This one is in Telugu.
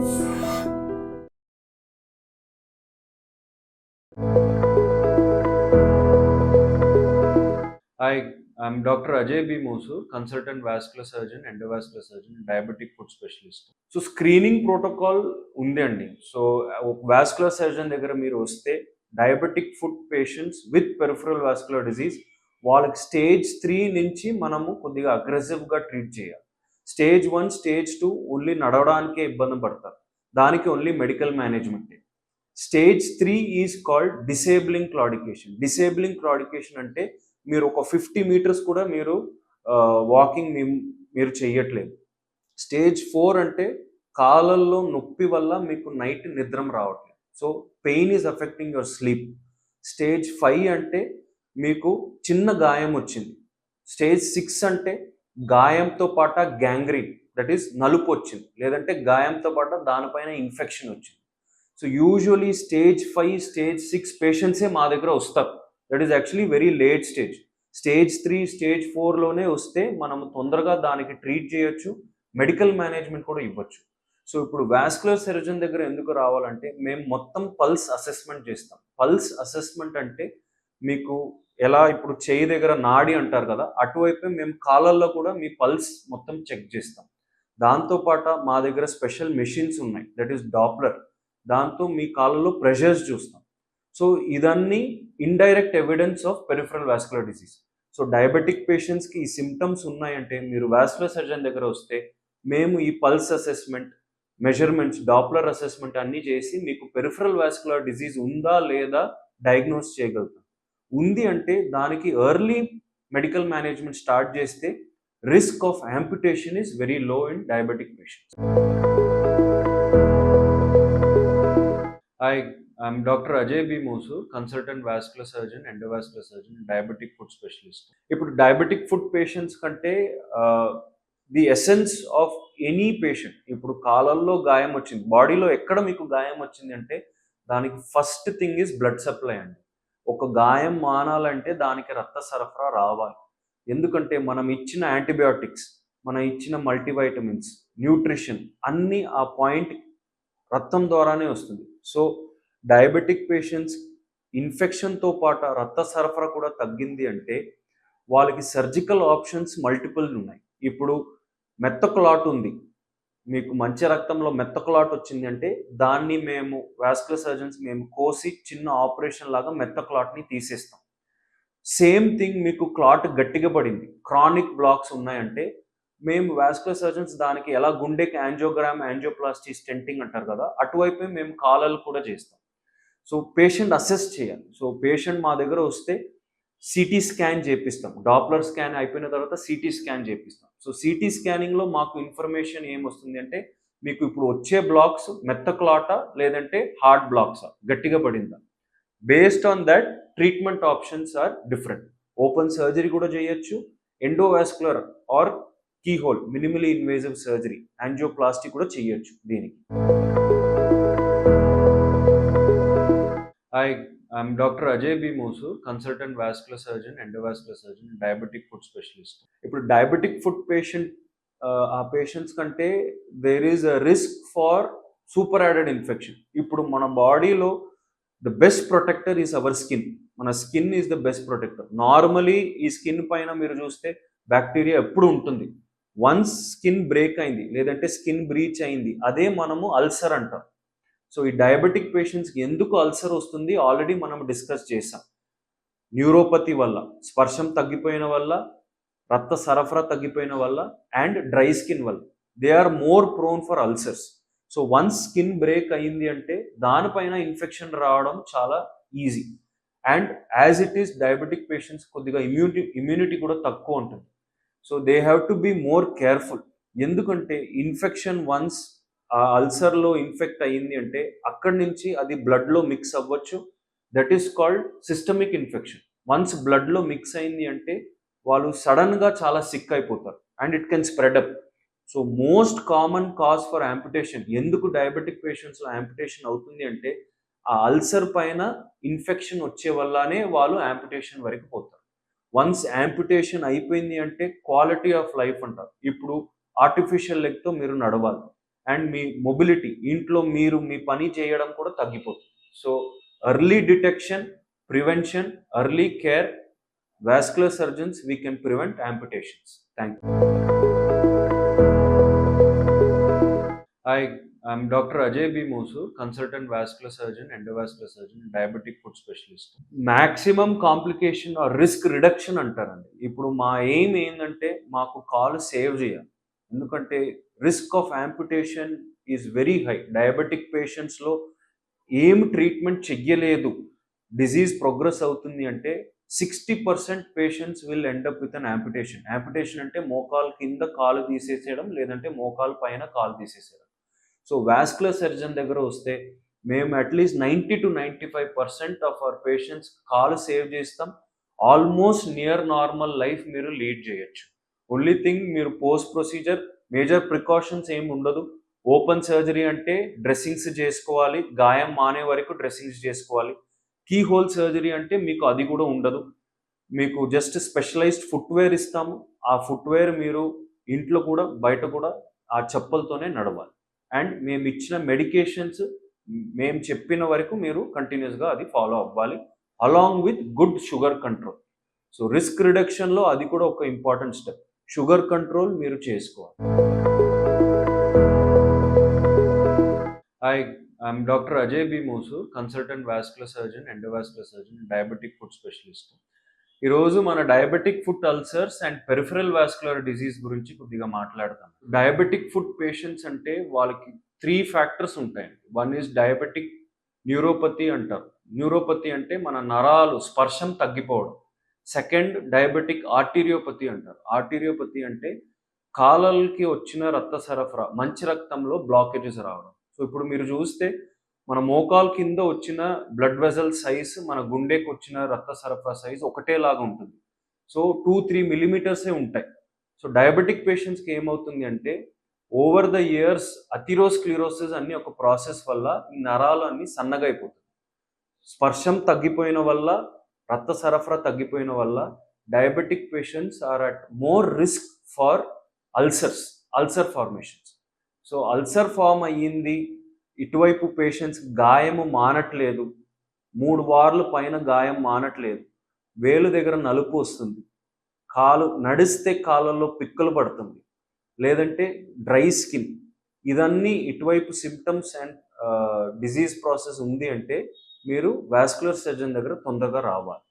Hi, I'm Dr. Ajay B. Mosu, consultant vascular surgeon, endovascular surgeon, and diabetic foot specialist. So screening protocol ఉంది అండి. సో వాస్కులర్ సర్జన్ దగ్గర మీరు వస్తే diabetic foot patients with peripheral vascular disease వాళ్ళకి స్టేజ్ 3 నుంచి మనము కొద్దిగా అగ్రెసివ్గా ట్రీట్ చేయాలి. స్టేజ్ 1, స్టేజ్ 2 ఓన్లీ నడవడానికే ఇబ్బంది పడతారు. దానికి ఓన్లీ మెడికల్ మేనేజ్మెంటే. Stage 3 is called disabling claudication. Disabling claudication అంటే మీరు ఒక 50 మీటర్స్ కూడా మీరు వాకింగ్ మీరు చెయ్యట్లేదు. స్టేజ్ 4 అంటే కాళ్ళల్లో నొప్పి వల్ల మీకు నైట్ నిద్రం రావట్లేదు. So pain is affecting your sleep. Stage 5 అంటే మీకు చిన్న గాయం వచ్చింది. స్టేజ్ 6 అంటే గాయంతో పాట గ్యాంగ్రీన్, దట్ ఈస్ నలుపు వచ్చింది, లేదంటే గాయంతో పాటు దానిపైన ఇన్ఫెక్షన్ వచ్చింది. సో యూజువలీ స్టేజ్ 5, స్టేజ్ 6 పేషెంట్సే మా దగ్గర వస్తారు. That is actually very late stage. Stage 3, stage 4లోనే వస్తే మనం తొందరగా దానికి ట్రీట్ చేయొచ్చు, మెడికల్ మేనేజ్మెంట్ కూడా ఇవ్వచ్చు. సో ఇప్పుడు వాస్కులర్ సర్జన్ దగ్గర ఎందుకు రావాలంటే మేము మొత్తం పల్స్ అసెస్మెంట్ చేస్తాం. పల్స్ అసెస్మెంట్ అంటే మీకు ఎలా ఇప్పుడు చేయి దగ్గర నాడి అంటారు కదా, అటువైపే మేము కాళ్ళల్లో కూడా మీ పల్స్ మొత్తం చెక్ చేస్తాం. దాంతోపాటు మా దగ్గర స్పెషల్ మెషిన్స్ ఉన్నాయి, దట్ ఈస్ డాప్లర్. దాంతో మీ కాళ్ళలో ప్రెషర్స్ చూస్తాం. సో ఇదన్నీ indirect evidence of peripheral vascular disease. So diabetic పేషెంట్స్కి ఈ సిమ్టమ్స్ ఉన్నాయంటే మీరు వాస్కులర్ సర్జన్ దగ్గర వస్తే మేము ఈ pulse assessment, measurements, Doppler assessment అన్నీ చేసి మీకు పెరిఫరల్ వాస్కులర్ డిసీజ్ ఉందా లేదా డయాగ్నోస్ చేయగలుగుతాం. ఉంది అంటే దానికి ఎర్లీ మెడికల్ మేనేజ్మెంట్ స్టార్ట్ చేస్తే risk of amputation is very low in diabetic patients. Hi, I'm Dr. Ajay B. Mosu, consultant vascular surgeon, endovascular surgeon, and diabetic foot specialist. ఇప్పుడు డయాబెటిక్ ఫుట్ పేషెంట్స్ కంటే the essence of any patient, ఇప్పుడు కాళ్ళల్లో గాయం వచ్చింది, బాడీలో ఎక్కడ మీకు గాయం వచ్చింది అంటే దానికి first thing is blood supply అండి. ఒక గాయం మానాలంటే దానికి రక్త సరఫరా రావాలి. ఎందుకంటే మనం ఇచ్చిన యాంటీబయాటిక్స్, మనం ఇచ్చిన మల్టీవైటమిన్స్, న్యూట్రిషన్ అన్నీ ఆ పాయింట్ రక్తం ద్వారానే వస్తుంది. సో డయాబెటిక్ పేషెంట్స్ ఇన్ఫెక్షన్తో పాటు రక్త సరఫరా కూడా తగ్గింది అంటే వాళ్ళకి సర్జికల్ ఆప్షన్స్ మల్టిపుల్ ఉన్నాయి. ఇప్పుడు మెత్త క్లాట్ ఉంది, మీకు మంచి రక్తంలో మెత్త క్లాట్ వచ్చింది అంటే దాన్ని మేము వాస్కులర్ సర్జన్స్ మేము కోసి చిన్న ఆపరేషన్ లాగా మెత్త క్లాట్ని తీసేస్తాం. సేమ్ థింగ్ మీకు క్లాట్ గట్టిగా పడింది, క్రానిక్ బ్లాక్స్ ఉన్నాయంటే మేము వాస్కులర్ సర్జన్స్ దానికి ఎలా గుండెకి యాంజియోగ్రామ్, యాంజియోప్లాస్టీ, స్టెంటింగ్ అంటారు కదా, అటువైపే మేము కాలాలు కూడా చేస్తాం. సో పేషెంట్ అసెస్ చేయాలి. సో పేషెంట్ మా దగ్గర వస్తే సిటీ స్కాన్ చేపిస్తాం. డాప్లర్ స్కాన్ అయిపోయిన తర్వాత సిటీ స్కాన్ చేపిస్తాం. సో సిటీ స్కానింగ్లో మాకు ఇన్ఫర్మేషన్ ఏమొస్తుంది అంటే మీకు ఇప్పుడు వచ్చే బ్లాక్స్ మెత్త క్లాటా లేదంటే హార్డ్ బ్లాక్సా, గట్టిగా పడిందా. Based on that treatment options are different. Open surgery కూడా చేయొచ్చు, endovascular or keyhole minimally invasive surgery, angioplasty కూడా చేయొచ్చు దీనికి. Hi, I'm Dr. Ajay B. Mosu, consultant vascular surgeon, endovascular surgeon, and diabetic foot specialist. ఇప్పుడు డయాబెటిక్ ఫుట్ పేషెంట్ ఆ పేషెంట్స్ కంటే there is a risk for super added infection. ఇప్పుడు మన బాడీలో the best protector is our skin. మన skin is the best protector. Normally ఈ స్కిన్ పైన మీరు చూస్తే బ్యాక్టీరియా ఎప్పుడు ఉంటుంది. వన్స్ స్కిన్ బ్రేక్ అయింది లేదంటే స్కిన్ బ్రీచ్ అయింది, అదే మనము అల్సర్ అంటాం. సో ఈ డయాబెటిక్ పేషెంట్స్కి ఎందుకు అల్సర్ వస్తుంది ఆల్రెడీ మనం డిస్కస్ చేసాం. న్యూరోపతి వల్ల, స్పర్శం తగ్గిపోయిన వల్ల, రక్త సరఫరా తగ్గిపోయిన వల్ల, అండ్ డ్రై స్కిన్ వల్ల they are more prone for ulcers. So once skin break అయింది అంటే దానిపైన ఇన్ఫెక్షన్ రావడం చాలా easy. And as it is diabetic patients కొద్దిగా ఇమ్యూనిటీ కూడా తక్కువ ఉంటుంది. So they have to be more careful. ఎందుకంటే ఇన్ఫెక్షన్ వన్స్ ఆ అల్సర్లో ఇన్ఫెక్ట్ అయ్యింది అంటే అక్కడి నుంచి అది బ్లడ్లో మిక్స్ అవ్వచ్చు. That is called systemic infection. Once బ్లడ్లో మిక్స్ అయింది అంటే వాళ్ళు సడన్గా చాలా సిక్ అయిపోతారు and it can spread up. So most common cause for amputation, ఎందుకు డయాబెటిక్ పేషెంట్స్లో యాంపిటేషన్ అవుతుంది అంటే ఆ అల్సర్ పైన ఇన్ఫెక్షన్ వచ్చే వల్లనే వాళ్ళు యాంపిటేషన్ వరకు పోతారు. వన్స్ యాంపిటేషన్ అయిపోయింది అంటే క్వాలిటీ ఆఫ్ లైఫ్ అంటారు. ఇప్పుడు ఆర్టిఫిషియల్ లెగ్తో మీరు నడవాలి, అండ్ మీ మొబిలిటీ, ఇంట్లో మీరు మీ పని చేయడం కూడా తగ్గిపోతుంది. So early detection, prevention, early care, vascular surgeons, we can prevent amputations. Thank you. Hi, I'm Dr. Ajay B. Mosu, consultant vascular surgeon, endovascular surgeon, and diabetic foot specialist. Maximum complication or risk reduction అంటారండి. ఇప్పుడు మా ఎయిమ్ ఏంటంటే మాకు కాల్ సేవ్ చేయాలి. ఎందుకంటే risk of amputation is very high. Diabetic పేషెంట్స్లో ఏం ట్రీట్మెంట్ చెయ్యలేదు, డిజీజ్ ప్రోగ్రెస్ అవుతుంది అంటే 60% patients will end up with an amputation. Amputation అంటే మోకాలు కింద కాలు తీసేసేయడం, లేదంటే మోకాలు పైన కాలు తీసేసేయడం. సో వాస్కులర్ సర్జన్ దగ్గర వస్తే మేము at least 90 to 95% of our patients కాలు సేవ్ చేస్తాం. ఆల్మోస్ట్ నియర్ నార్మల్ లైఫ్ మీరు లీడ్ చేయొచ్చు. ఓన్లీ థింగ్ మీరు పోస్ట్ ప్రొసీజర్ మేజర్ ప్రికాషన్స్ ఏమి ఉండదు. ఓపెన్ సర్జరీ అంటే డ్రెస్సింగ్స్ చేసుకోవాలి, గాయం మానే వరకు డ్రెస్సింగ్స్ చేసుకోవాలి. కీ హోల్ సర్జరీ అంటే మీకు అది కూడా ఉండదు. మీకు జస్ట్ స్పెషలైజ్డ్ ఫుట్వేర్ ఇస్తాము. ఆ ఫుట్వేర్ మీరు ఇంట్లో కూడా బయట కూడా ఆ చెప్పులతోనే నడవాలి. అండ్ మేము ఇచ్చిన మెడికేషన్స్ మేము చెప్పిన వరకు మీరు కంటిన్యూస్గా అది ఫాలో అవ్వాలి, along with good sugar control. So risk రిడక్షన్లో అది కూడా ఒక ఇంపార్టెంట్ స్టెప్. షుగర్ కంట్రోల్ మీరు చేసుకోవాలి. Hi, I'm Dr. Ajay B. Mosu, consultant vascular surgeon, endovascular surgeon, and diabetic foot specialist. ఈరోజు మన diabetic foot ulcers and peripheral vascular disease గురించి కొద్దిగా మాట్లాడతాం. డయాబెటిక్ ఫుట్ పేషెంట్స్ అంటే వాళ్ళకి 3 ఫ్యాక్టర్స్ ఉంటాయండి. వన్ ఈజ్ డయాబెటిక్ న్యూరోపతి అంటారు. న్యూరోపతి అంటే మన నరాలు స్పర్శం తగ్గిపోవడం. సెకండ్ డయాబెటిక్ ఆర్టీరియోపతి అంటారు. ఆర్టీరియోపతి అంటే కాళ్ళకి వచ్చిన రక్త సరఫరా, మంచి రక్తంలో బ్లాకేజెస్ రావడం. సో ఇప్పుడు మీరు చూస్తే మన మోకాలు కింద వచ్చిన బ్లడ్ వెజల్ సైజ్ మన గుండెకి వచ్చిన రక్త సరఫరా సైజ్ ఒకటేలాగా ఉంటుంది. సో 2-3 మిల్లీమీటర్సే ఉంటాయి. సో డయాబెటిక్ పేషెంట్స్కి ఏమవుతుంది అంటే ఓవర్ ద ఇయర్స్ అథిరోస్క్లిరోసిస్ అన్ని ఒక ప్రాసెస్ వల్ల ఈ నరాలు అన్ని సన్నగా అయిపోతుంది. స్పర్శం తగ్గిపోయిన వల్ల, రక్త సరఫరా తగ్గిపోయిన వల్ల diabetic patients are at more risk for ulcer formations. So ulcer form అయ్యింది, ఇటువైపు పేషెంట్స్ గాయము మానట్లేదు, 3 వారాల పైన గాయం మానట్లేదు, వేలు దగ్గర నలుపు వస్తుంది, కాలు నడిస్తే కాళ్ళల్లో పిక్కలు పడుతుంది, లేదంటే డ్రై స్కిన్, ఇదన్నీ ఇటువైపు సిమ్టమ్స్ అండ్ డిజీజ్ ప్రాసెస్ ఉంది అంటే మీరు వాస్కులర్ సర్జన్ దగ్గర తొందరగా రావాలి.